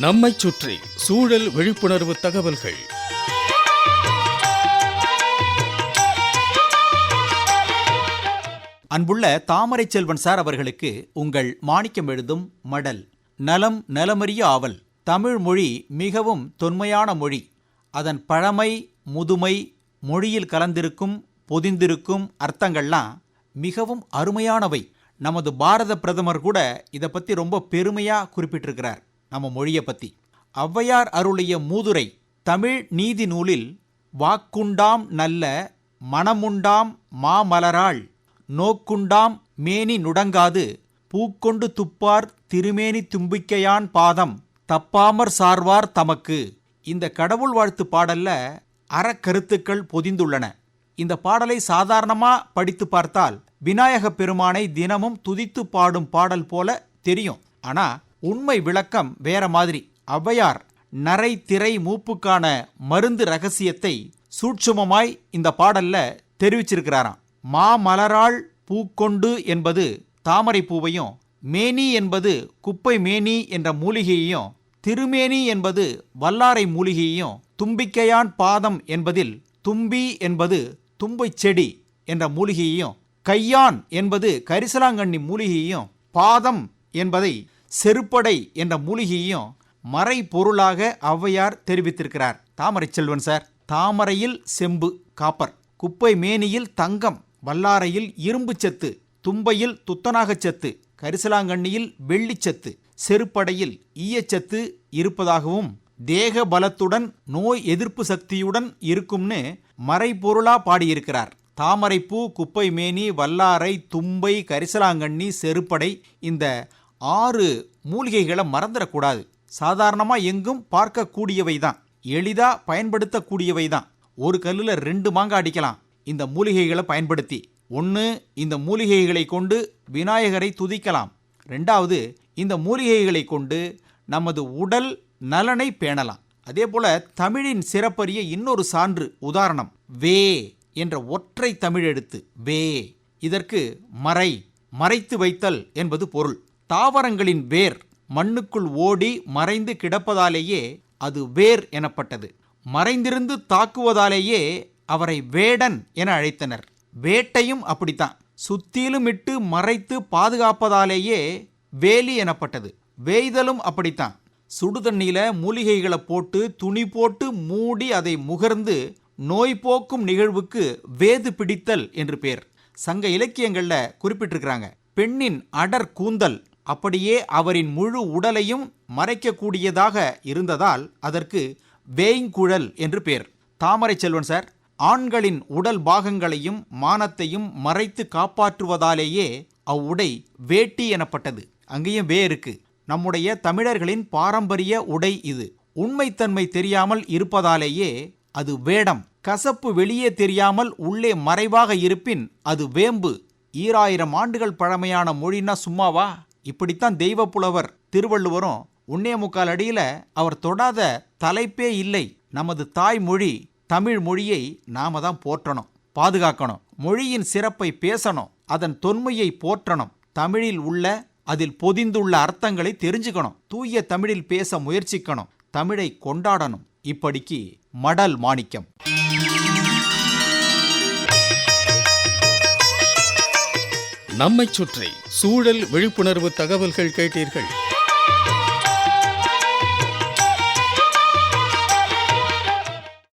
நம்மைச் சுற்றி சூழல் விழிப்புணர்வு தகவல்கள். அன்புள்ள தாமரை செல்வன் சார் அவர்களுக்கு உங்கள் மாணிக்கம் எழுதும் மடல். நலம் நலமறிய ஆவல். தமிழ் மொழி மிகவும் தொன்மையான மொழி. அதன் பழமை, முதுமை, மொழியில் கலந்திருக்கும் பொதிந்திருக்கும் அர்த்தங்கள்லாம் மிகவும் அருமையானவை. நமது பாரத பிரதமர் கூட இதை பற்றி ரொம்ப பெருமையாக குறிப்பிட்டிருக்கிறார். நம்ம மொழியை பற்றி ஔவையார் அருளிய மூதுரை தமிழ் நீதி நூலில் வாக்குண்டாம் நல்ல மனமுண்டாம் மாமலராள் நோக்குண்டாம் மேனி நுடங்காது பூக்கொண்டு துப்பார் திருமேனி தும்பிக்கையான் பாதம் தப்பாமற் சார்வார் தமக்கு. இந்த கடவுள் வாழ்த்து பாடல்ல அறக்கருத்துக்கள் பொதிந்துள்ளன. இந்த பாடலை சாதாரணமாக படித்து பார்த்தால் விநாயக பெருமானை தினமும் துதித்து பாடும் பாடல் போல தெரியும். ஆனால் உண்மை விளக்கம் வேற மாதிரி. ஔவையார் நரை திரை மூப்புக்கான மருந்து ரகசியத்தை சூட்சுமமாய் இந்த பாடல்ல தெரிவிச்சிருக்கிறாராம். மாமலராள் பூக்கொண்டு என்பது தாமரை பூவையும், மேனி என்பது குப்பை மேனி என்ற மூலிகையையும், திருமேனி என்பது வல்லாரை மூலிகையையும், தும்பிக்கையான் பாதம் என்பதில் தும்பி என்பது தும்பை செடி என்ற மூலிகையையும், கையான் என்பது கரிசலாங்கண்ணி மூலிகையையும், பாதம் என்பதை செருப்படை என்ற மூலிகையையும் மறை பொருளாக ஔவையார் தெரிவித்திருக்கிறார். தாமரை செல்வன் சார், தாமரையில் செம்பு காப்பர், குப்பை மேனியில் தங்கம், வல்லாரையில் இரும்பு சத்து, தும்பையில் துத்தநாகச் சத்து, கரிசலாங்கண்ணியில் வெள்ளிச்சத்து, செருப்படையில் ஈயச்சத்து இருப்பதாகவும் தேக பலத்துடன் நோய் எதிர்ப்பு சக்தியுடன் இருக்கும்னு மறைபொருளா பாடியிருக்கிறார். தாமரைப்பூ, குப்பை மேனி, வல்லாரை, தும்பை, கரிசலாங்கண்ணி, செருப்படை இந்த 6 மூலிகைகளை மறந்துடக்கூடாது. சாதாரணமாக எங்கும் பார்க்கக்கூடியவை தான், எளிதாக பயன்படுத்தக்கூடியவை தான். ஒரு கல்லில் 2 மாங்காய் அடிக்கலாம் இந்த மூலிகைகளை பயன்படுத்தி. ஒன்று, இந்த மூலிகைகளை கொண்டு விநாயகரை துதிக்கலாம். 2வது, இந்த மூலிகைகளை கொண்டு நமது உடல் நலனை பேணலாம். அதே போல தமிழின் சிறப்பறிய இன்னொரு சான்று உதாரணம் வே என்ற ஒற்றை தமிழ் எழுத்து வே. இதற்கு மறை, மறைத்து வைத்தல் என்பது பொருள். தாவரங்களின் வேர் மண்ணுக்குள் ஓடி மறைந்து கிடப்பதாலேயே அது வேர் எனப்பட்டது. மறைந்திருந்து தாக்குவதாலேயே அவரை வேடன் என அழைத்தனர். வேட்டையும் அப்படித்தான், சுத்திலும் இட்டு மறைத்து பாதுகாப்பதாலேயே வேலி எனப்பட்டது. வேய்தலும் அப்படித்தான், சுடுதண்ணியில மூலிகைகளை போட்டு துணி போட்டு மூடி அதை முகர்ந்து நோய் போக்கும் நிகழ்வுக்கு வேது பிடித்தல் என்று பேர். சங்க இலக்கியங்கள்ல குறிப்பிட்டிருக்கிறாங்க. பெண்ணின் அடர் கூந்தல் அப்படியே அவரின் முழு உடலையும் மறைக்கக்கூடியதாக இருந்ததால் அதற்கு வேய்ங்குழல் என்று பேர். தாமரை செல்வன் சார், ஆண்களின் உடல் பாகங்களையும் மானத்தையும் மறைத்து காப்பாற்றுவதாலேயே அவ்வுடை வேட்டி எனப்பட்டது. அங்கேயும் வே இருக்கு. நம்முடைய தமிழர்களின் பாரம்பரிய உடை இது. உண்மைத்தன்மை தெரியாமல் இருப்பதாலேயே அது வேடம். கசப்பு வெளியே தெரியாமல் உள்ளே மறைவாக இருப்பின் அது வேம்பு. 2000 ஆண்டுகள் பழமையான மொழின்னா சும்மாவா? இப்படித்தான் தெய்வ புலவர் திருவள்ளுவரும் 1.25 அடியில் அவர் தொடாத தலைப்பே இல்லை. நமது தாய்மொழி தமிழ் மொழியை நாம தான் போற்றணும், பாதுகாக்கணும். மொழியின் சிறப்பை பேசணும், அதன் தொன்மையை போற்றணும். தமிழில் உள்ள அதில் பொதிந்துள்ள அர்த்தங்களை தெரிஞ்சுக்கணும். தூய தமிழில் பேச முயற்சிக்கணும். தமிழை கொண்டாடணும். இப்படிக்கு மடல் மாணிக்கம். நம்மைச் சுற்றி சூழல் விழிப்புணர்வு தகவல்கள் கேட்டீர்கள்.